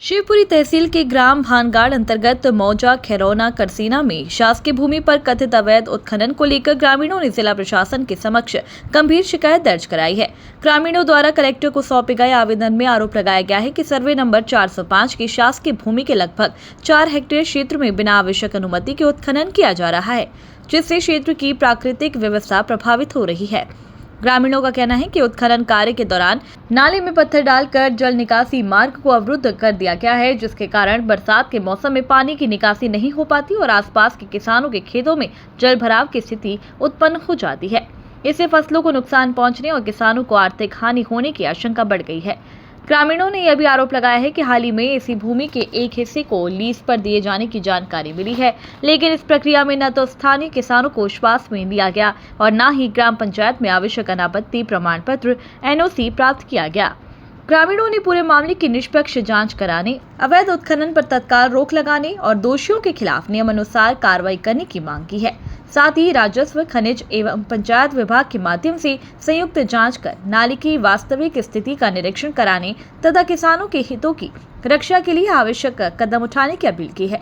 शिवपुरी तहसील के ग्राम भानगाड़ अंतर्गत मौजा खैरौना करसीना में शासकीय भूमि पर कथित अवैध उत्खनन को लेकर ग्रामीणों ने जिला प्रशासन के समक्ष गंभीर शिकायत दर्ज कराई है। ग्रामीणों द्वारा कलेक्टर को सौंपे गए आवेदन में आरोप लगाया गया है कि सर्वे नंबर 405 की शासकीय भूमि के लगभग 4 हेक्टेयर क्षेत्र में बिना आवश्यक अनुमति के उत्खनन किया जा रहा है, जिससे क्षेत्र की प्राकृतिक व्यवस्था प्रभावित हो रही है। ग्रामीणों का कहना है कि उत्खनन कार्य के दौरान नाले में पत्थर डालकर जल निकासी मार्ग को अवरुद्ध कर दिया गया है, जिसके कारण बरसात के मौसम में पानी की निकासी नहीं हो पाती और आसपास के किसानों के खेतों में जल भराव की स्थिति उत्पन्न हो जाती है। इससे फसलों को नुकसान पहुंचने और किसानों को आर्थिक हानि होने की आशंका बढ़ गई है। ग्रामीणों ने यह भी आरोप लगाया है कि हाल ही में इसी भूमि के एक हिस्से को लीज पर दिए जाने की जानकारी मिली है, लेकिन इस प्रक्रिया में न तो स्थानीय किसानों को विश्वास में लिया गया और न ही ग्राम पंचायत में आवश्यक अनापत्ति प्रमाण पत्र NOC प्राप्त किया गया। ग्रामीणों ने पूरे मामले की निष्पक्ष जांच कराने, अवैध उत्खनन पर तत्काल रोक लगाने और दोषियों के खिलाफ नियमानुसार कार्रवाई करने की मांग की है। साथ ही राजस्व, खनिज एवं पंचायत विभाग के माध्यम से संयुक्त जांच कर नाले की वास्तविक स्थिति का निरीक्षण कराने तथा किसानों के हितों की रक्षा के लिए आवश्यक कदम उठाने की अपील की है।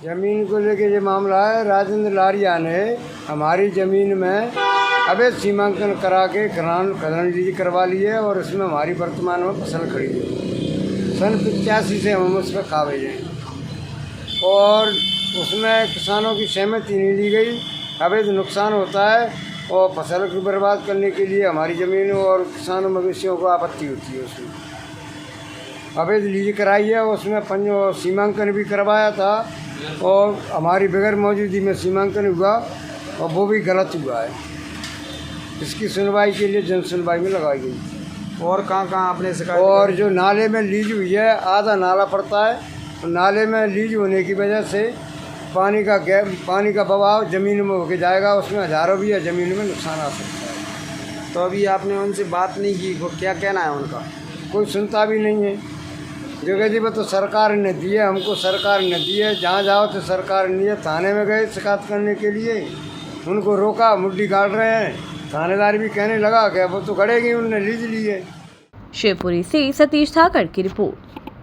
जमीन को लेकर ये मामला है, राजेंद्र लारिया ने हमारी जमीन में अवैध सीमांकन करा के खनन लीज करवा ली है और इसमें हमारी वर्तमान में फसल खड़ी है। सन 85 से हम उस पर काबिज हैं और उसमें किसानों की सहमति नहीं ली गई। अवैध नुकसान होता है और फसल को बर्बाद करने के लिए हमारी ज़मीन और किसानों मवेशियों को आपत्ति होती है। उसमें अवैध लीज कराई है, उसमें सीमांकन भी करवाया था और हमारी बगैर मौजूदगी में सीमांकन हुआ और वो भी गलत हुआ है। इसकी सुनवाई के लिए जन सुनवाई में लगाई गई। और कहाँ आपने शिकायत? और जो नाले में लीज हुई है, आधा नाला पड़ता है, तो नाले में लीज होने की वजह से पानी का बहाव ज़मीन में होके जाएगा, उसमें हज़ारों भी है ज़मीन में नुकसान आ सकता है। तो अभी आपने उनसे बात नहीं की, वो क्या कहना है उनका? कोई सुनता भी नहीं है। जगह जी तो सरकार ने दी है, हमको सरकार ने दी है, जहाँ जाओ तो सरकार नहीं है। थाने में गए शिकायत करने के लिए, उनको रोका, मुड्डी गाड़ रहे हैं। थानेदार भी कहने लगा कि वो तो गड़ेगी, उनने लीज ली है। शिवपुरी से सतीश ठाकर की रिपोर्ट।